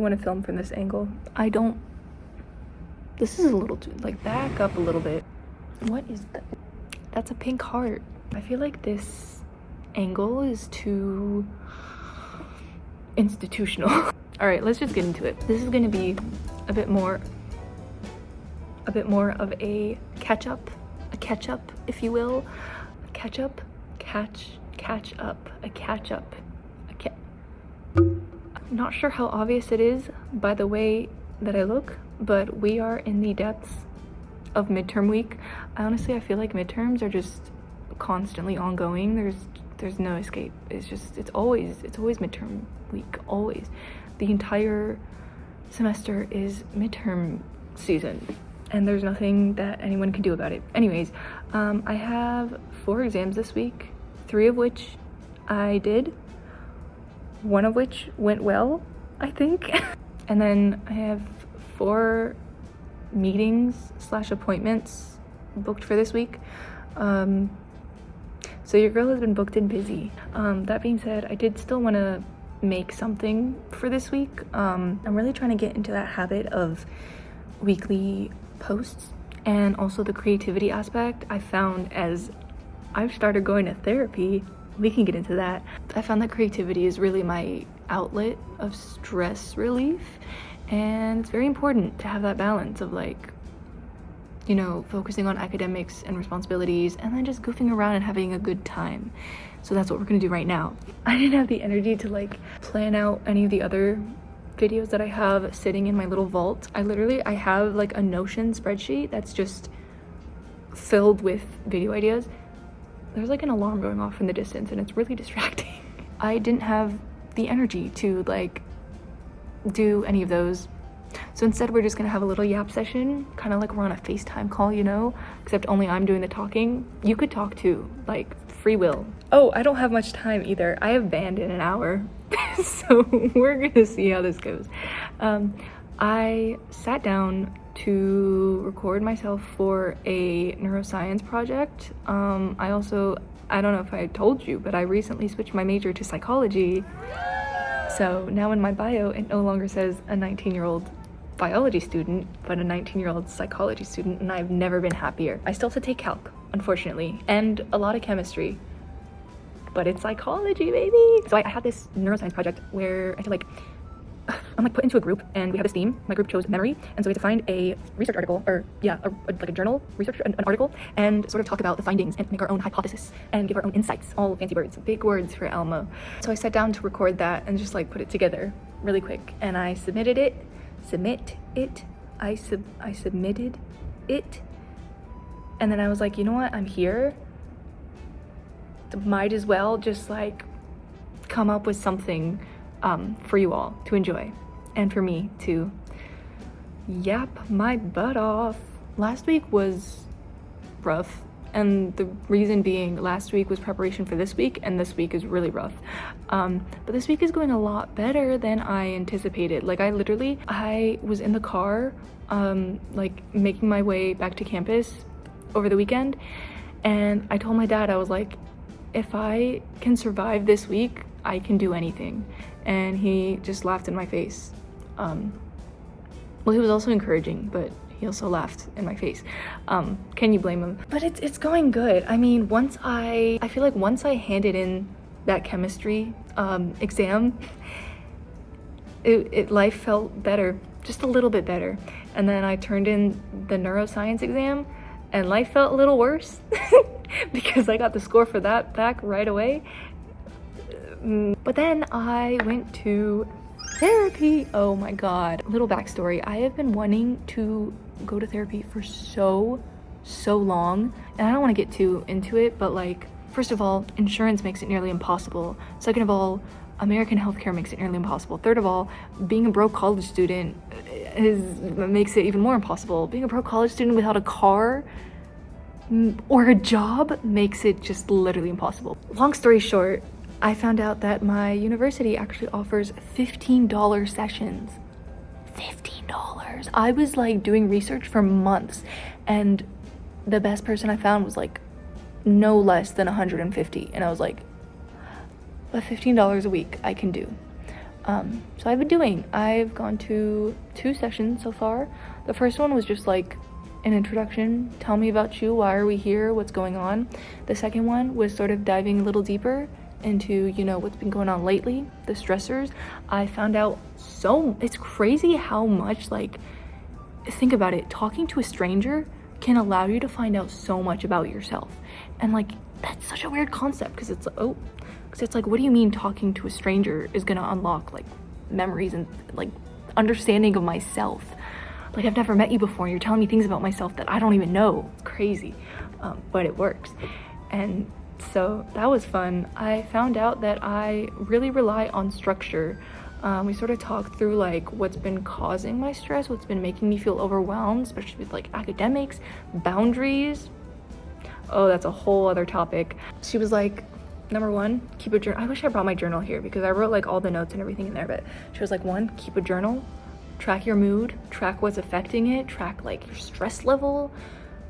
want to film from this angle. I don't. This is a little too, like, back up a little bit. What is that? That's a pink heart. I feel like this angle is too institutional. All right, let's just get into it. This is gonna be a bit more of a catch up, if you will. A catch up. Not sure how obvious it is by the way that I look, but we are in the depths of midterm week. I feel like midterms are just constantly ongoing. There's no escape. It's always midterm week, always. The entire semester is midterm season, and there's nothing that anyone can do about it. Anyways, I have 4 exams this week, 3 of which I did, 1 of which went well, I think. And then I have 4 meetings / appointments booked for this week. So your girl has been booked and busy. That being said, I did still want to make something for this week. I'm really trying to get into that habit of weekly posts, and also the creativity aspect. I found as I've started going to therapy, we can get into that. I found that creativity is really my outlet of stress relief, and it's very important to have that balance of, like, you know, focusing on academics and responsibilities and then just goofing around and having a good time. So that's what we're gonna do right now. I didn't have the energy to, like, plan out any of the other videos that I have sitting in my little vault. I have like a Notion spreadsheet that's just filled with video ideas. There's like an alarm going off in the distance and it's really distracting. I didn't have the energy to, like, do any of those. So instead we're just gonna have a little yap session, kind of like we're on a FaceTime call, you know, except only I'm doing the talking. You could talk too, like, free will. Oh, I don't have much time either. I have band in an hour. So we're gonna see how this goes. I sat down to record myself for a neuroscience project. I don't know if I told you, but I recently switched my major to psychology. So now in my bio, it no longer says a 19-year-old biology student, but a 19-year-old psychology student, and I've never been happier. I still have to take calc, unfortunately, and a lot of chemistry, but it's psychology, baby. So I had this neuroscience project where I had to, like, I'm like put into a group, and we had this theme. My group chose memory, and so we had to find a research article, or yeah, like a journal research, an article, and sort of talk about the findings and make our own hypothesis and give our own insights. All fancy words, big words for Elmo. So I sat down to record that and just, like, put it together really quick, and I submitted it. I submitted it, and then I was like, you know what? I'm here. Might as well just, like, come up with something for you all to enjoy, and for me to yap my butt off. Last week was rough, and the reason being last week was preparation for this week, and this week is really rough. But this week is going a lot better than I anticipated. Like, I was in the car, like, making my way back to campus over the weekend, and I told my dad, I was like, if I can survive this week, I can do anything. And he just laughed in my face. Well, he was also encouraging, but he also laughed in my face. Can you blame him? But it's going good. I mean, I feel like once I handed in that chemistry exam, life felt better, just a little bit better. And then I turned in the neuroscience exam, and life felt a little worse because I got the score for that back right away. But then I went to therapy. Oh my god. Little backstory. I have been wanting to go to therapy for so long, and I don't want to get too into it, but, like, first of all, insurance makes it nearly impossible. Second of all, American healthcare makes it nearly impossible. Third of all, being a broke college student makes it even more impossible. Being a broke college student without a car or a job makes it just literally impossible. Long story short, I found out that my university actually offers $15 sessions. $15. I was, like, doing research for months, and the best person I found was, like, no less than $150, and I was like, but $15 a week I can do. So I've gone to 2 sessions so far. The first one was just like an introduction, tell me about you, why are we here, what's going on. The second one was sort of diving a little deeper into, you know, what's been going on lately, the stressors. I found out it's crazy how much, like, think about it, talking to a stranger can allow you to find out so much about yourself. And like, that's such a weird concept, because it's like, what do you mean talking to a stranger is gonna unlock like memories and like understanding of myself? Like, I've never met you before and you're telling me things about myself that I don't even know. It's crazy, but it works. And so that was fun. I found out that I really rely on structure. We sort of talked through like what's been causing my stress, what's been making me feel overwhelmed, especially with like academics, boundaries. Oh, that's a whole other topic. She was like, number 1, keep a journal. I wish I brought my journal here because I wrote like all the notes and everything in there, but she was like, 1, keep a journal, track your mood, track what's affecting it, track like your stress level,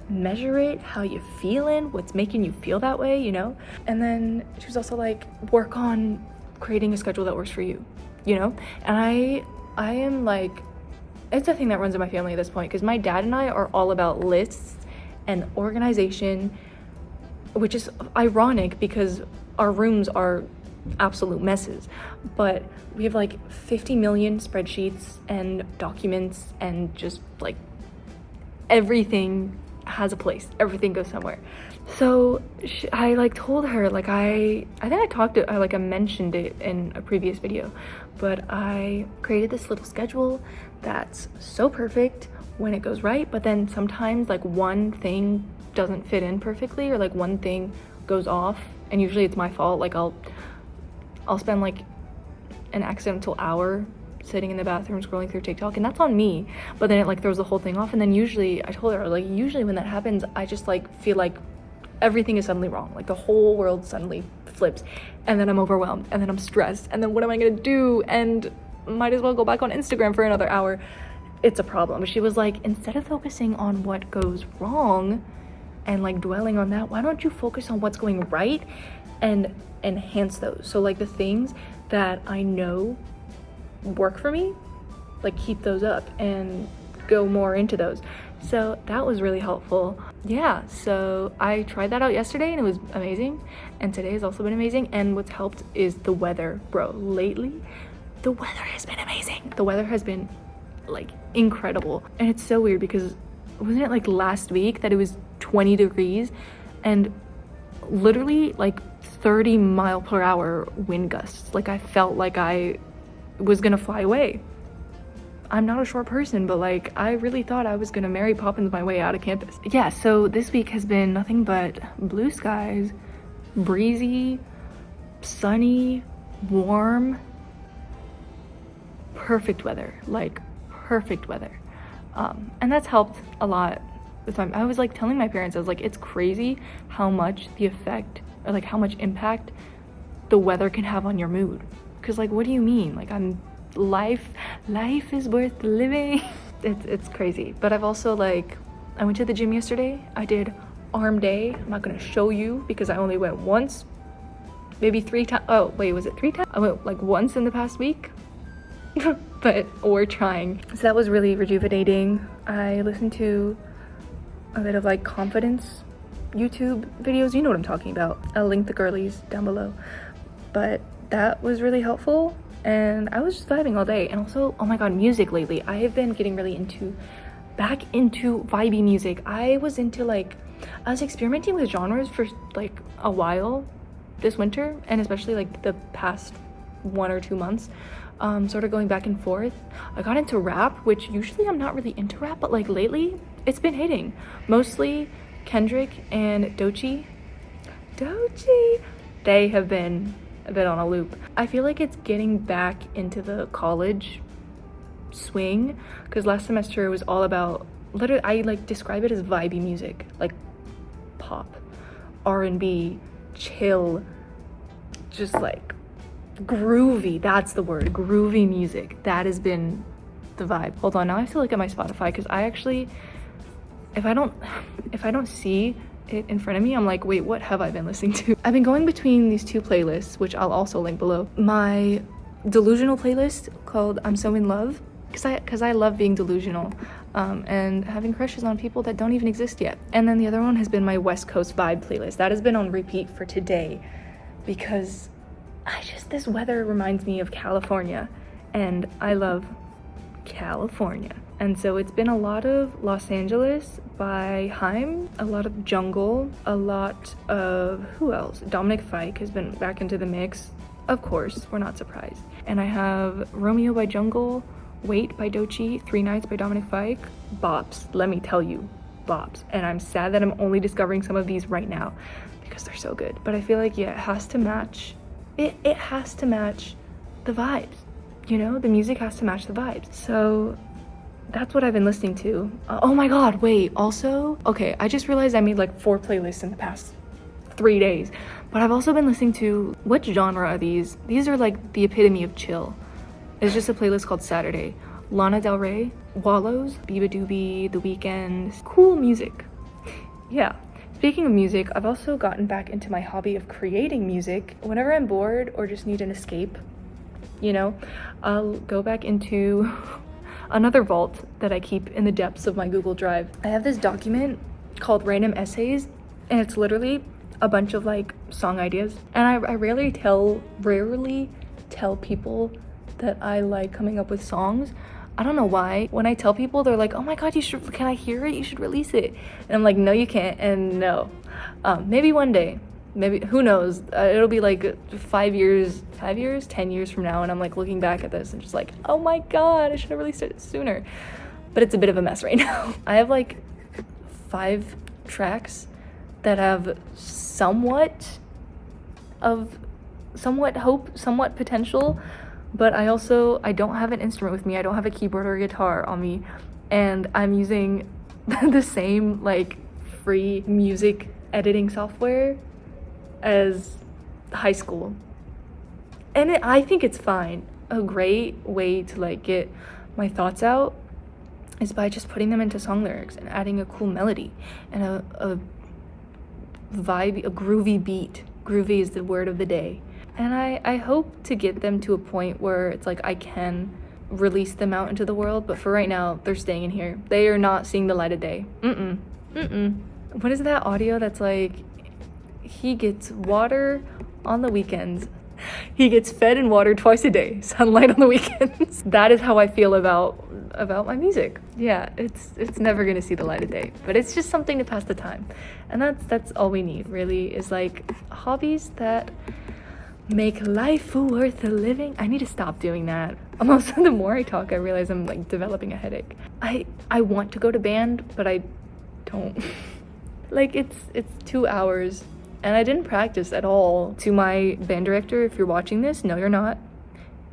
measure it, how you feeling, what's making you feel that way, you know? And then she was also like, work on creating a schedule that works for you, you know? And I am like, it's a thing that runs in my family at this point, because my dad and I are all about lists and organization, which is ironic because our rooms are absolute messes, but we have like 50 million spreadsheets and documents, and just like everything has a place, everything goes somewhere. So I like told her, like, I mentioned it in a previous video, but I created this little schedule that's so perfect when it goes right, but then sometimes like one thing doesn't fit in perfectly, or like one thing goes off, and usually it's my fault. Like I'll spend like an accidental hour sitting in the bathroom scrolling through TikTok, and that's on me, but then it like throws the whole thing off. And then usually I told her, like, usually when that happens, I just like feel like everything is suddenly wrong, like the whole world suddenly flips, and then I'm overwhelmed, and then I'm stressed, and then what am I gonna do, and might as well go back on Instagram for another hour. It's a problem. But she was like, instead of focusing on what goes wrong and like dwelling on that, why don't you focus on what's going right and enhance those? So like the things that I know work for me, like keep those up and go more into those. So that was really helpful. Yeah, so I tried that out yesterday and it was amazing, and today has also been amazing. And what's helped is the weather, bro. Lately the weather has been amazing. The weather has been like incredible, and it's so weird because wasn't it like last week that it was 20 degrees and literally like 30 mile per hour wind gusts? Like I felt like I was gonna fly away. I'm not a short person, but like I really thought I was gonna Mary Poppins my way out of campus. Yeah, so this week has been nothing but blue skies, breezy, sunny, warm, perfect weather, like perfect weather. And that's helped a lot with time. I was like telling my parents, I was like, it's crazy how much the effect, or like how much impact the weather can have on your mood. Because like, what do you mean? Like life is worth living. It's crazy. But I've also like, I went to the gym yesterday. I did arm day. I'm not gonna show you because I only went once, maybe 3 times. Oh wait, was it 3 times? I went like once in the past week. But we're trying. So that was really rejuvenating. I listened to a bit of like confidence YouTube videos. You know what I'm talking about. I'll link the girlies down below. But that was really helpful, and I was just vibing all day. And also, oh my god, music lately. I have been getting really back into vibey music. I was experimenting with genres for like a while this winter, and especially like the past 1 or 2 months. Sort of going back and forth. I got into rap, which usually I'm not really into rap, but like lately it's been hitting. Mostly Kendrick and Doechii. They have been a bit on a loop. I feel like it's getting back into the college swing, because last semester it was all about, literally I like describe it as vibey music, like pop, R&B, chill, just like groovy. That's the word, groovy music. That has been the vibe. Hold on, now I have to look at my Spotify, because I actually, if I don't see it in front of me, I'm like, wait, what have I been listening to? I've been going between these 2 playlists, which I'll also link below. My delusional playlist called I'm So In Love, because I love being delusional and having crushes on people that don't even exist yet. And then the other one has been my West Coast vibe playlist. That has been on repeat for today because this weather reminds me of California, and I love California. And so it's been a lot of Los Angeles by Haim, a lot of Jungle, a lot of, who else? Dominic Fike has been back into the mix. Of course, we're not surprised. And I have Romeo by Jungle, Wait by Doechii, Three Nights by Dominic Fike. Bops, let me tell you, bops. And I'm sad that I'm only discovering some of these right now because they're so good. But I feel like, yeah, it has to match. It has to match the vibes. You know, the music has to match the vibes. So that's what I've been listening to. Oh my god, wait, also, okay, I just realized I made like 4 playlists in the past 3 days, but I've also been listening to, what genre are these? These are like the epitome of chill. It's just a playlist called Saturday. Lana Del Rey, Wallows, Biba Doobie, The Weeknd, cool music. Yeah. Speaking of music, I've also gotten back into my hobby of creating music. Whenever I'm bored or just need an escape, you know, I'll go back into another vault that I keep in the depths of my Google Drive. I have this document called Random Essays, and it's literally a bunch of like song ideas. And I rarely tell people that I like coming up with songs. I don't know why. When I tell people, they're like, oh my god, can I hear it? You should release it. And I'm like, no, you can't. And no. Maybe one day. Maybe, who knows? It'll be like 10 years from now, and I'm like looking back at this and just like, oh my god, I should have released it sooner. But it's a bit of a mess right now. I have like 5 tracks that have somewhat hope, somewhat potential, but I don't have an instrument with me. I don't have a keyboard or a guitar on me, and I'm using the same like free music editing software as high school, and I think it's fine. A great way to like get my thoughts out is by just putting them into song lyrics and adding a cool melody and a vibe, a groovy beat. Groovy is the word of the day. And I hope to get them to a point where it's like I can release them out into the world, but for right now, they're staying in here. They are not seeing the light of day. What is that audio that's like, he gets water on the weekends. He gets fed and watered twice a day. Sunlight on the weekends. That is how I feel about my music. Yeah, it's never gonna see the light of day, but it's just something to pass the time. And that's all we need, really, is like hobbies that make life worth living. I need to stop doing that. Almost the more I talk, I realize I'm like developing a headache. I want to go to band, but I don't. Like it's 2 hours and I didn't practice at all. To my band director, if you're watching this, no you're not.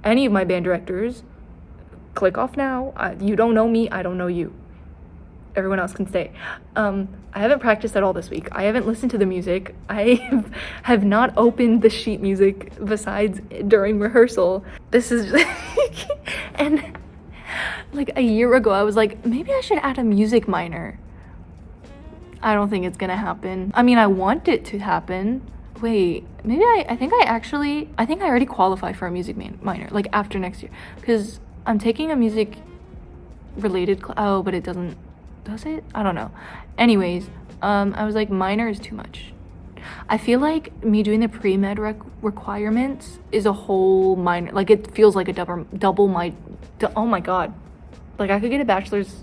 Any of my band directors, click off now. You don't know me, I don't know you. Everyone else can stay. I haven't practiced at all this week. I haven't listened to the music. I have not opened the sheet music besides during rehearsal. This is and like a year ago I was like, maybe I should add a music minor. I don't think it's gonna happen. I mean, I want it to happen. Wait, maybe I think I already qualify for a music minor, like after next year, because I'm taking a music related oh, but it doesn't, does it? I don't know. Anyways, I was like, minor is too much. I feel like me doing the pre-med requirements is a whole minor, like it feels like a double my, oh my god. Like I could get a bachelor's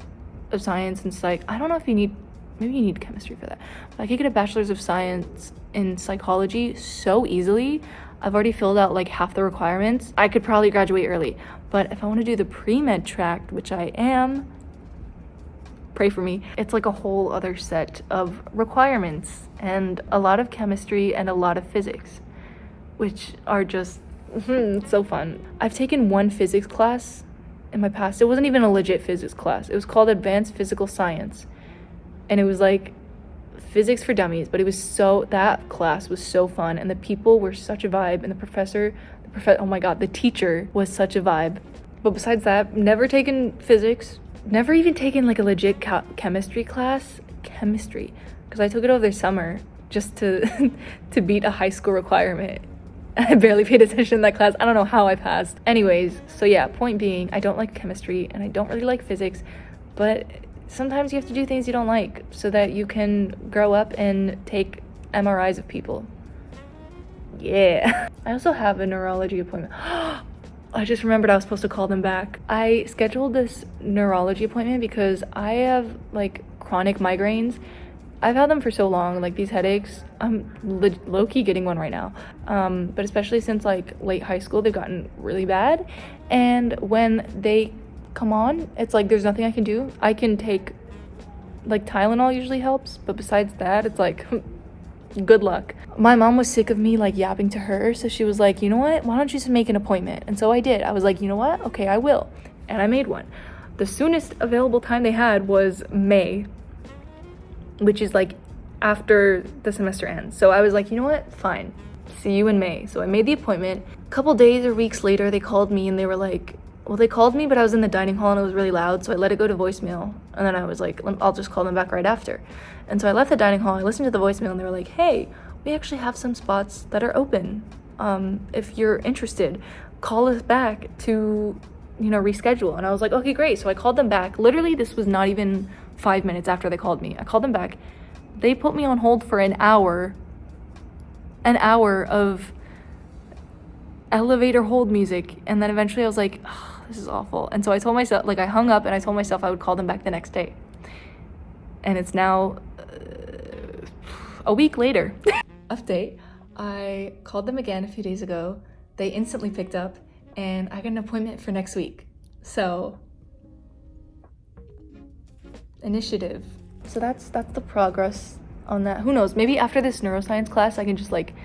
of science in psych. I don't know if you need, maybe you need chemistry for that. But I could get a bachelor's of science in psychology so easily. I've already filled out like half the requirements. I could probably graduate early. But if I want to do the pre-med track, which I am, pray for me, it's like a whole other set of requirements and a lot of chemistry and a lot of physics, which are just so fun. I've taken one physics class in my past. It wasn't even a legit physics class. It was called Advanced Physical Science. And it was like physics for dummies, but it was that class was so fun, and the people were such a vibe, and the professor, oh my god, the teacher was such a vibe. But besides that, never taken physics, never even taken like a legit chemistry class, because I took it over the summer just to beat a high school requirement. I barely paid attention in that class. I don't know how I passed. Anyways, so yeah, point being, I don't like chemistry and I don't really like physics, but sometimes you have to do things you don't like so that you can grow up and take MRIs of people. Yeah. I also have a neurology appointment. I just remembered I was supposed to call them back. I scheduled this neurology appointment because I have like chronic migraines. I've had them for so long, like these headaches. I'm low-key getting one right now. But especially since like late high school, they've gotten really bad. And when they come on, it's like there's nothing I can do. I can take, like Tylenol usually helps, but besides that, it's like good luck. My mom was sick of me like yapping to her, so she was like, you know what, why don't you just make an appointment? And so I did. I was like, you know what, okay, I will. And I made one. The soonest available time they had was May, which is like after the semester ends. So I was like, you know what, fine, see you in May. So I made the appointment. A couple days or weeks later, they called me and they were like, well, they called me, but I was in the dining hall and it was really loud, so I let it go to voicemail. And then I was like, I'll just call them back right after. And so I left the dining hall, I listened to the voicemail, and they were like, hey, we actually have some spots that are open. If you're interested, call us back to, reschedule. And I was like, okay, great. So I called them back. Literally, this was not even 5 minutes after they called me. I called them back. They put me on hold for an hour of elevator hold music. And then eventually I was like, oh, this is awful. And so I told myself, like I hung up and I told myself I would call them back the next day. And it's now a week later. Update, I called them again a few days ago. They instantly picked up and I got an appointment for next week. So, initiative. So that's the progress on that. Who knows, maybe after this neuroscience class I can just like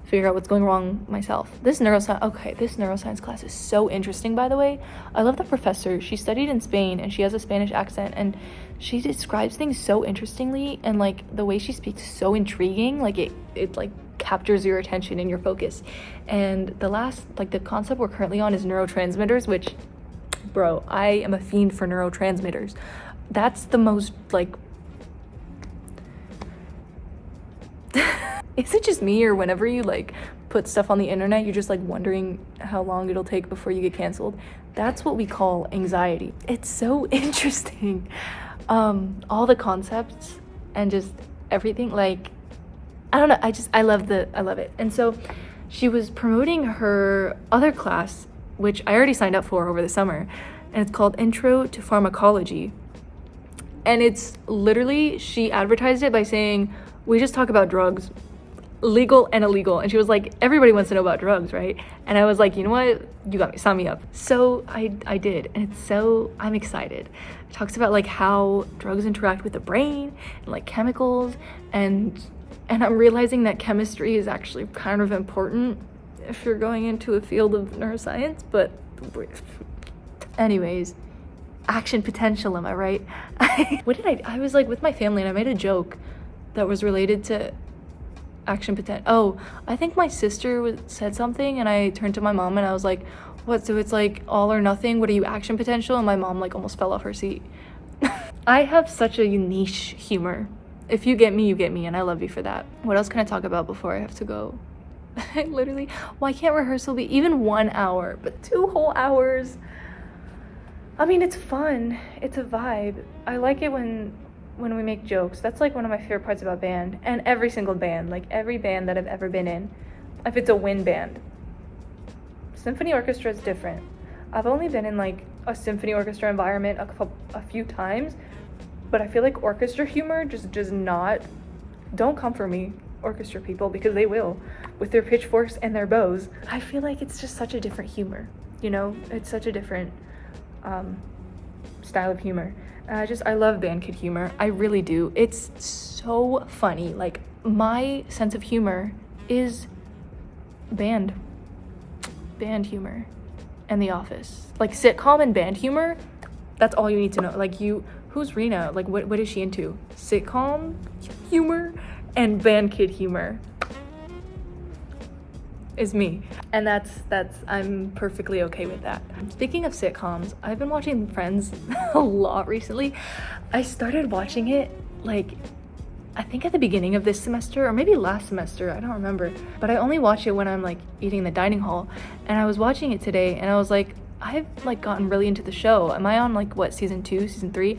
figure out what's going wrong myself. This neuroscience class is so interesting, by the way. I love the professor. She studied in Spain and she has a Spanish accent and she describes things so interestingly, and like the way she speaks is so intriguing, like it like captures your attention and your focus. And the concept we're currently on is neurotransmitters, which, bro, I am a fiend for neurotransmitters. That's the most like is it just me, or whenever you like put stuff on the internet, you're just like wondering how long it'll take before you get canceled? That's what we call anxiety. It's so interesting. All the concepts and just everything, like, I don't know, I love it. And so she was promoting her other class, which I already signed up for over the summer, and it's called Intro to Pharmacology. And it's literally, she advertised it by saying, we just talk about drugs, legal and illegal. And she was like, everybody wants to know about drugs, right? And I was like, you know what, you got me, sign me up. So I did, and I'm excited. It talks about like how drugs interact with the brain and like chemicals, and I'm realizing that chemistry is actually kind of important if you're going into a field of neuroscience. But anyways, action potential, am I right? I was like with my family and I made a joke that was related to action potential. Oh, I think my sister said something and I turned to my mom and I was like, what, so it's like all or nothing? What are you, action potential? And my mom like almost fell off her seat. I have such a niche humor. If you get me, you get me, and I love you for that. What else can I talk about before I have to go? Literally, why can't rehearsal be even 1 hour, but 2 whole hours? I mean, it's fun. It's a vibe. I like it when we make jokes. That's like one of my favorite parts about band, and every single band, like every band that I've ever been in, if it's a wind band. Symphony orchestra is different. I've only been in like a symphony orchestra environment a few times, but I feel like orchestra humor just does not, don't come for me, orchestra people, because they will, with their pitchforks and their bows. I feel like it's just such a different humor, it's such a different style of humor. I love band kid humor. I really do. It's so funny. Like, my sense of humor is band humor and The Office. Like, sitcom and band humor, that's all you need to know. Like, who's Reena? Like, what is she into? Sitcom humor and band kid humor is me. And that's I'm perfectly okay with that. Speaking of sitcoms, I've been watching Friends a lot recently. I started watching it like I think at the beginning of this semester, or maybe last semester, I don't remember. But I only watch it when I'm like eating in the dining hall. And I was watching it today and I was like, I've like gotten really into the show. Am I on like what, season 2, season 3?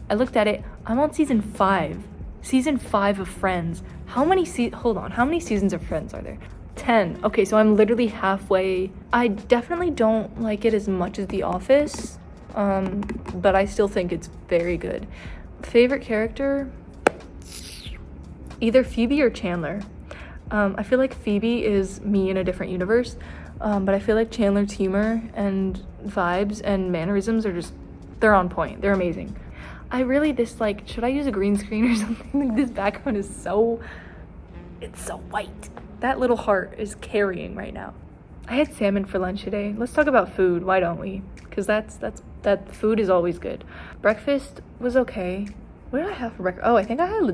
I looked at it, I'm on season 5. Season 5 of Friends. How many seasons of Friends are there? 10. Okay, so I'm literally halfway. I definitely don't like it as much as The Office, but I still think it's very good. Favorite character? Either Phoebe or Chandler. I feel like Phoebe is me in a different universe, but I feel like Chandler's humor and vibes and mannerisms are just, they're on point. They're amazing. I really dislike, should I use a green screen or something? Like, this background is it's so white. That little heart is carrying right now. I had salmon for lunch today. Let's talk about food, why don't we? Because that food is always good. Breakfast was okay. What did I have for breakfast? Oh, I think I had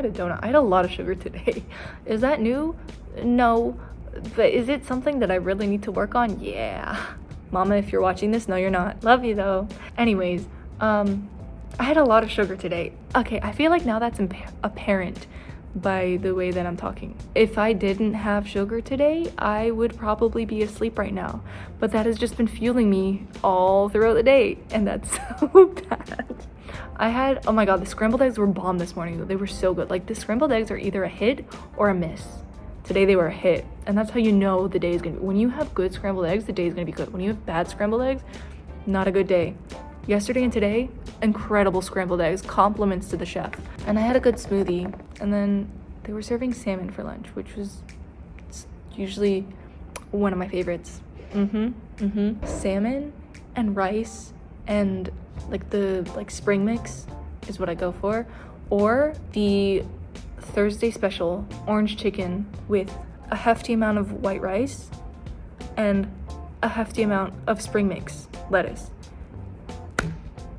a donut. I had a lot of sugar today. Is that new? No. But is it something that I really need to work on? Yeah. Mama, if you're watching this, no, you're not. Love you though. Anyways, I had a lot of sugar today. Okay, I feel like now that's apparent by the way that I'm talking. If I didn't have sugar today, I would probably be asleep right now. But that has just been fueling me all throughout the day, and that's so bad. Oh my god, the scrambled eggs were bomb this morning. They were so good. Like, the scrambled eggs are either a hit or a miss. Today they were a hit, and that's how you know the day is gonna be. When you have good scrambled eggs, the day is gonna be good. When you have bad scrambled eggs, not a good day. Yesterday and today, incredible scrambled eggs, compliments to the chef. And I had a good smoothie, and then they were serving salmon for lunch, which was usually one of my favorites. Salmon and rice and like spring mix is what I go for, or the Thursday special orange chicken with a hefty amount of white rice and a hefty amount of spring mix lettuce.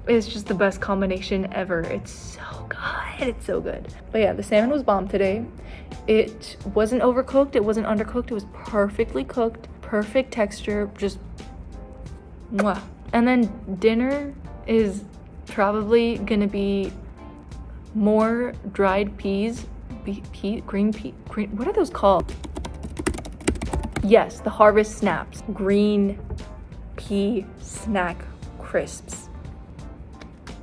It's just the best combination ever. It's so good. It's so good. But yeah, the salmon was bomb today. It wasn't overcooked. It wasn't undercooked. It was perfectly cooked. Perfect texture. Just mwah. And then dinner is probably gonna be more dried peas. Green pea. What are those called? Yes, the Harvest Snaps. Green pea snack crisps.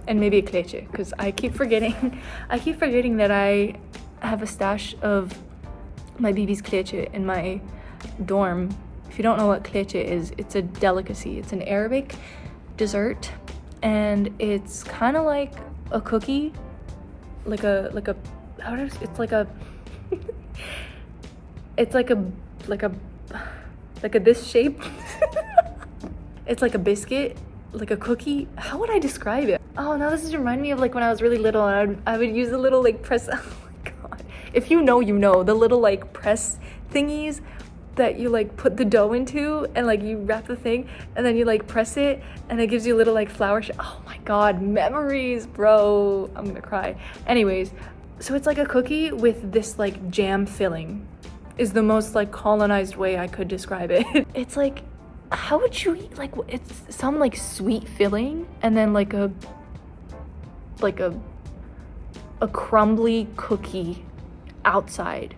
And maybe a kleche, because I keep forgetting that I have a stash of my BB's kleche in my dorm. If you don't know what kleche is, it's a delicacy. It's an Arabic dessert, and it's kind of like a cookie, it's like a this shape. It's like a biscuit, like a cookie. How would I describe it? Oh, now this is reminding me of like when I was really little and I would use the little like press, oh my god. If you know, you know, the little like press thingies that you like put the dough into, and like you wrap the thing and then you like press it and it gives you a little like flour oh my god, memories, bro. I'm gonna cry. Anyways, so it's like a cookie with this like jam filling is the most like colonized way I could describe it. It's like, how would you eat, like, it's some like sweet filling and then like a crumbly cookie outside,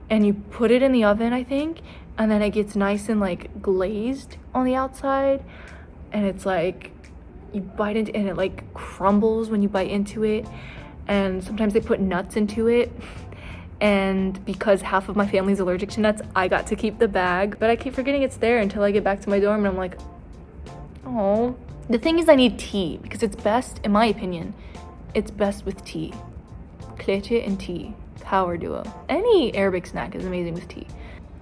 and you put it in the oven, I think, and then it gets nice and like glazed on the outside, and it's like you bite into and it like crumbles when you bite into it, and sometimes they put nuts into it. And because half of my family's allergic to nuts, I got to keep the bag, but I keep forgetting it's there until I get back to my dorm and I'm like, oh. The thing is, I need tea because it's best, in my opinion, it's best with tea. Kleche and tea, power duo. Any Arabic snack is amazing with tea.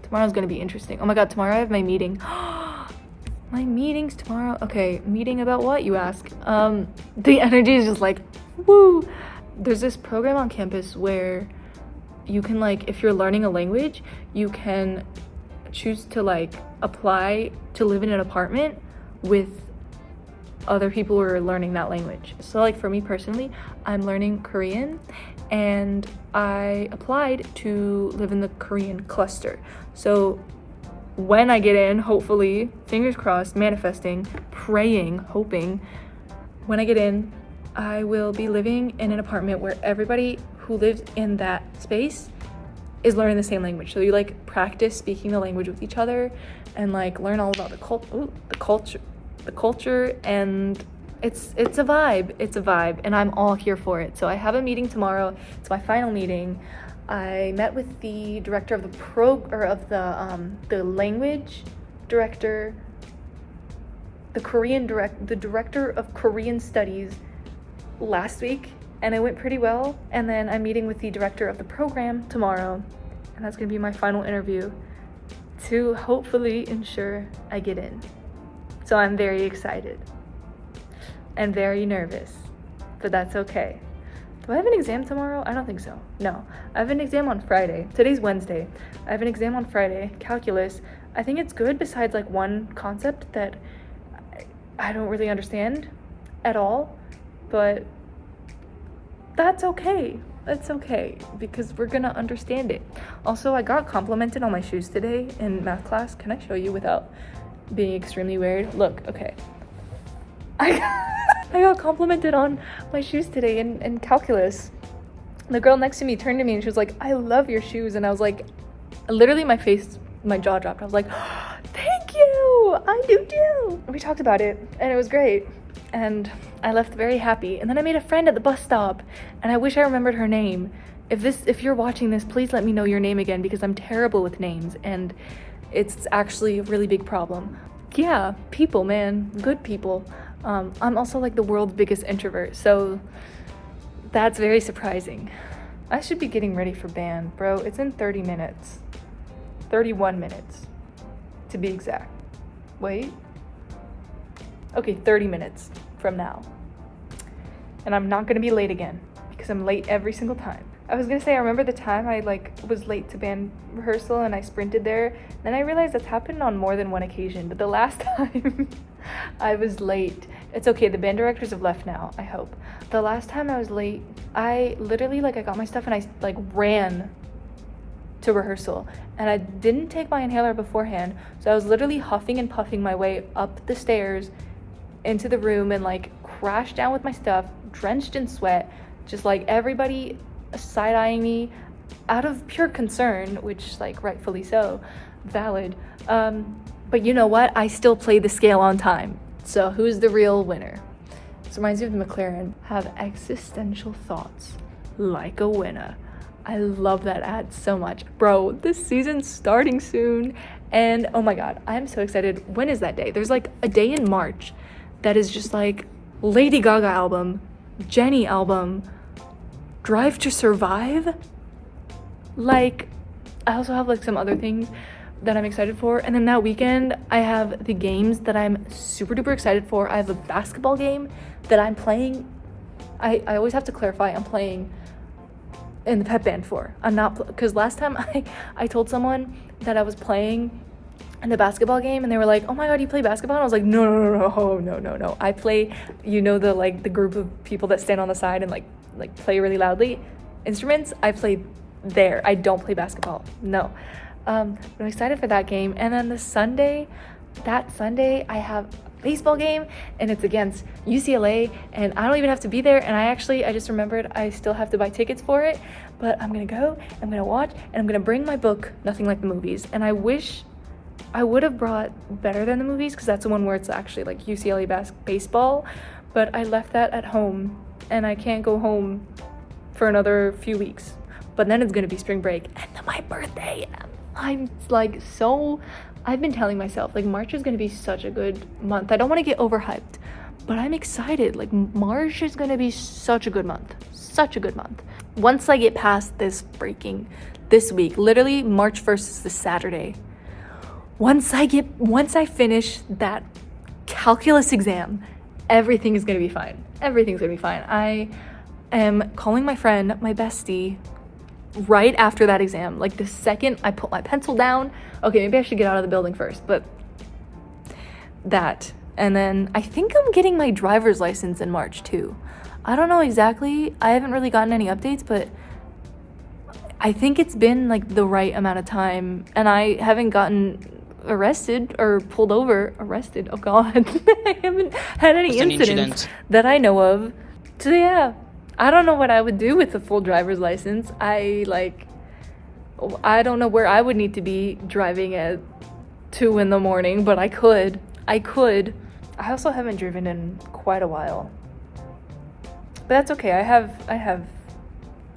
Tomorrow's gonna be interesting. Oh my god, tomorrow I have my meeting. My meeting's tomorrow. Okay, meeting about what, you ask? The energy is just like, woo. There's this program on campus where you can, like, if you're learning a language, you can choose to like apply to live in an apartment with other people who are learning that language. So like for me personally, I'm learning Korean and I applied to live in the Korean cluster. So when I get in, hopefully, fingers crossed, manifesting, praying, hoping, when I get in, I will be living in an apartment where everybody who lives in that space is learning the same language. So you like practice speaking the language with each other and like learn all about the culture, and it's a vibe, and I'm all here for it. So I have a meeting tomorrow. It's my final meeting. I met with the director of the language director, the director of Korean studies last week, and it went pretty well. And then I'm meeting with the director of the program tomorrow, and that's gonna be my final interview to hopefully ensure I get in. So I'm very excited and very nervous, but that's okay. Do I have an exam tomorrow? I don't think so. No, I have an exam on Friday. Today's Wednesday. I have an exam on Friday, calculus. I think it's good besides like one concept that I don't really understand at all, but that's okay. That's okay, because we're gonna understand it. Also, I got complimented on my shoes today in math class. Can I show you without being extremely weird? Look, okay. I got complimented on my shoes today in calculus. The girl next to me turned to me and she was like, I love your shoes. And I was like, literally my jaw dropped. I was like, oh, thank you, I do too. We talked about it and it was great. And I left very happy. And then I made a friend at the bus stop, and I wish I remembered her name. If you're watching this, please let me know your name again, because I'm terrible with names and it's actually a really big problem. Yeah, people, man, good people. I'm also like the world's biggest introvert, so that's very surprising. I should be getting ready for band, bro. It's in 30 minutes. 31 minutes, to be exact. Wait. Okay, 30 minutes from now. And I'm not gonna be late again, because I'm late every single time. I was gonna say, I remember the time I was late to band rehearsal and I sprinted there. Then I realized that's happened on more than one occasion, but the last time I was late, it's okay, the band directors have left now, I hope. The last time I was late, I literally I got my stuff and I ran to rehearsal, and I didn't take my inhaler beforehand, so I was literally huffing and puffing my way up the stairs into the room and crashed down with my stuff, drenched in sweat, just everybody side-eyeing me out of pure concern, which rightfully so, valid. But you know what? I still played the scale on time. So who's the real winner? This reminds me of McLaren. Have existential thoughts like a winner. I love that ad so much. Bro, this season's starting soon. And oh my God, I'm so excited. When is that day? There's a day in March that is just Lady Gaga album, Jenny album, Drive to Survive. I also have some other things that I'm excited for. And then that weekend, I have the games that I'm super duper excited for. I have a basketball game that I'm playing. I always have to clarify, I'm playing in the pep band for. I'm not, because last time I told someone that I was playing in the basketball game and they were like, oh my God, you play basketball? And I was like, no. I play, the group of people that stand on the side and play really loudly instruments. I play there. I don't play basketball. No. But I'm excited for that game. And then that Sunday, I have a baseball game and it's against UCLA, and I don't even have to be there. And I just remembered I still have to buy tickets for it, but I'm gonna go, I'm gonna watch, and I'm gonna bring my book, Nothing Like the Movies. And I wish I would have brought Better Than the Movies, because that's the one where it's actually UCLA baseball, but I left that at home and I can't go home for another few weeks. But then it's gonna be spring break and then my birthday. I'm I've been telling myself March is gonna be such a good month. I don't want to get overhyped, but I'm excited. March is gonna be such a good month. Once I get past this week, literally March 1st is the Saturday. Once I finish that calculus exam, everything is gonna be fine. Everything's gonna be fine. I am calling my friend, my bestie, right after that exam. The second I put my pencil down, okay, maybe I should get out of the building first, but that. And then I think I'm getting my driver's license in March too. I don't know exactly. I haven't really gotten any updates, but I think it's been the right amount of time, and I haven't gotten arrested or pulled over. Oh God. I haven't had any incidents that I know of. So yeah, I don't know what I would do with a full driver's license. I don't know where I would need to be driving at 2 in the morning, but I could. I also haven't driven in quite a while. But that's okay. I have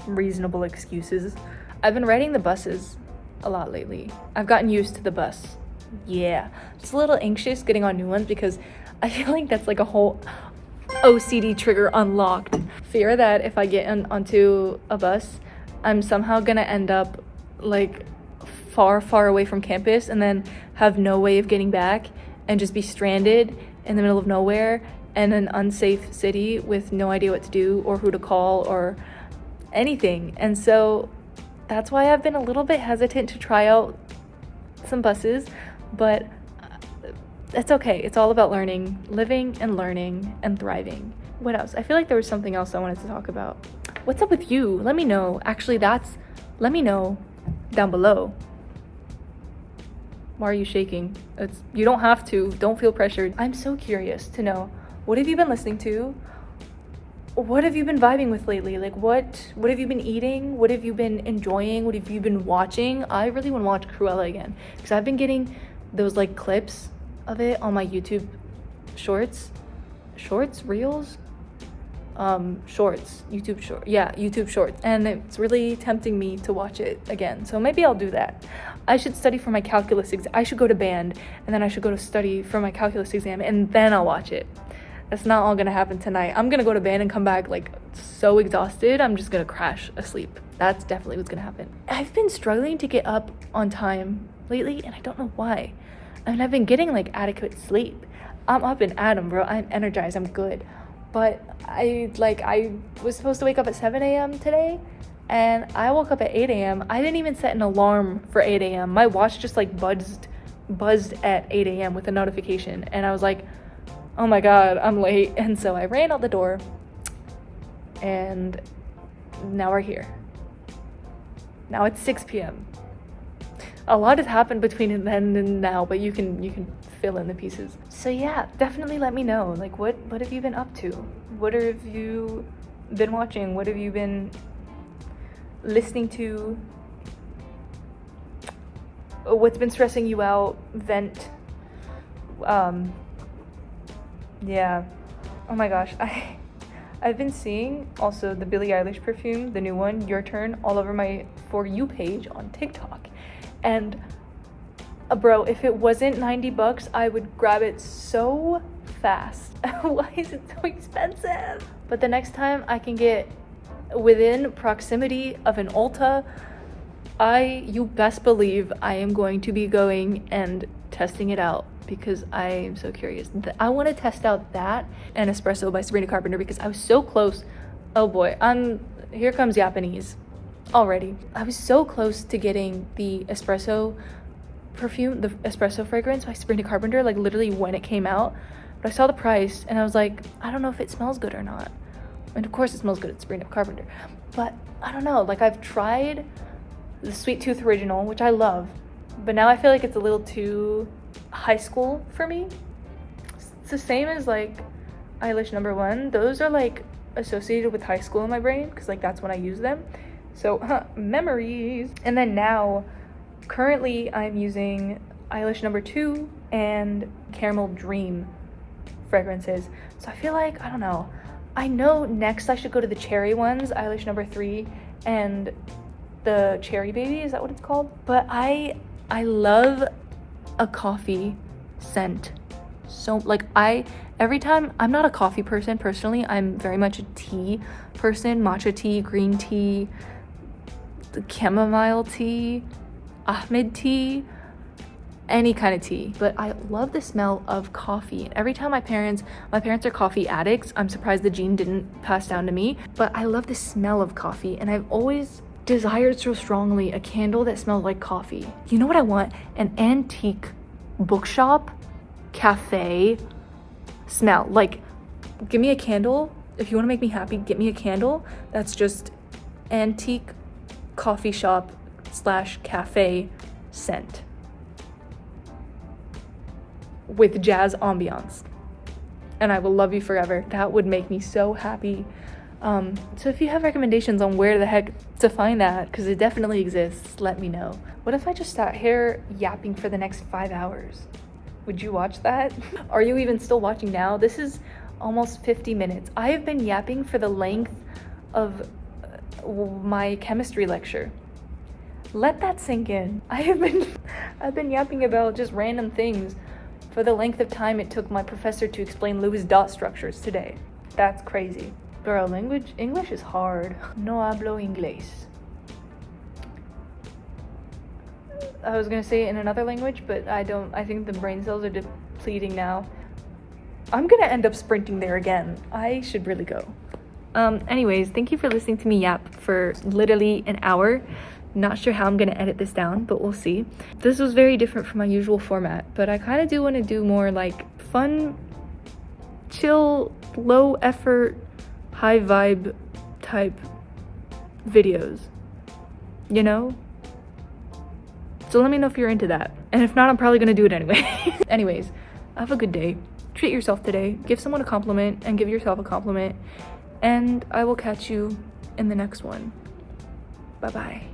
reasonable excuses. I've been riding the buses a lot lately. I've gotten used to the bus. Yeah. Just a little anxious getting on new ones because I feel like that's like a whole OCD trigger unlocked. Fear that if I get onto a bus, I'm somehow gonna end up like far away from campus and then have no way of getting back and just be stranded in the middle of nowhere in an unsafe city with no idea what to do or who to call or anything. And so that's why I've been a little bit hesitant to try out some buses, but it's okay. It's all about living and learning and thriving. What else? I feel like there was something else I wanted to talk about. What's up with you? Let me know. Actually, let me know down below. Why are you shaking? You don't have to. Don't feel pressured. I'm so curious to know, what have you been listening to? What have you been vibing with lately? Like what have you been eating? What have you been enjoying? What have you been watching? I really want to watch Cruella again because I've been getting those like clips of it on my YouTube shorts, reels, YouTube shorts, and it's really tempting me to watch it again. So maybe I'll do that. I should study for my calculus exam. I should go to band and then I should go to study for my calculus exam and then I'll watch it. That's not all gonna happen tonight. I'm gonna go to band and come back like so exhausted, I'm just gonna crash asleep. That's definitely what's gonna happen. I've been struggling to get up on time lately and I don't know why. I mean, I've been getting like adequate sleep. I'm up and at 'em, bro. I'm energized, I'm good. But I was supposed to wake up at 7 a.m. today and I woke up at 8 a.m. I didn't even set an alarm for 8 a.m. My watch just like buzzed at 8 a.m. with a notification and I was like, oh my god, I'm late. And so I ran out the door and now we're here. Now it's 6 p.m. A lot has happened between then and now, but you can fill in the pieces. So yeah, definitely let me know. Like what have you been up to? What have you been watching? What have you been listening to? What's been stressing you out? Vent. Yeah. Oh my gosh. I've been seeing also the Billie Eilish perfume, the new one, Your Turn, all over my For You page on TikTok. And bro, if it wasn't $90, I would grab it so fast. Why is it so expensive? But the next time I can get within proximity of an Ulta, you best believe I am going to be going and testing it out because I am so curious. I want to test out that and Espresso by Sabrina Carpenter because I was so close. Oh boy, here comes Japanese already. I was so close to getting the espresso perfume, the espresso fragrance by Sabrina Carpenter, like literally when it came out. But I saw the price and I was like, I don't know if it smells good or not. And of course it smells good, it's Sabrina Carpenter. But I don't know, like I've tried the Sweet Tooth Original, which I love, but now I feel like it's a little too high school for me. It's the same as like Eilish #1. Those are like associated with high school in my brain because like that's when I use them. So memories. And then now currently I'm using Eilish #2 and Caramel Dream fragrances. So I feel like, I don't know, I know next I should go to the cherry ones, Eilish #3 and the Cherry Baby, is that what it's called? But I love a coffee scent. So like every time, I'm not a coffee person personally, I'm very much a tea person, matcha tea, green tea, the chamomile tea, Ahmed tea, any kind of tea. But I love the smell of coffee. And every time my parents are coffee addicts, I'm surprised the gene didn't pass down to me, but I love the smell of coffee and I've always desired so strongly a candle that smells like coffee. You know what I want? An antique bookshop, cafe smell. Like, give me a candle. If you want to make me happy, get me a candle that's just antique coffee shop / cafe scent with jazz ambiance, and I will love you forever. That would make me so happy. So if you have recommendations on where the heck to find that, because it definitely exists, let me know. What if I just sat here yapping for the next 5 hours? Would you watch that? Are you even still watching now? This is almost 50 minutes. I have been yapping for the length of my chemistry lecture. Let that sink in. I've been yapping about just random things for the length of time it took my professor to explain Lewis dot structures today. That's crazy. Girl, English is hard. No hablo inglés. I was gonna say it in another language, but I think the brain cells are depleting now. I'm gonna end up sprinting there again. I should really go. Anyways, thank you for listening to me yap for literally an hour. Not sure how I'm gonna edit this down, but we'll see. This was very different from my usual format, but I kind of do want to do more like fun, chill, low effort, high vibe type videos, you know? So let me know if you're into that. And if not, I'm probably gonna do it anyway. Anyways, have a good day. Treat yourself today. Give someone a compliment and give yourself a compliment. And I will catch you in the next one. Bye-bye.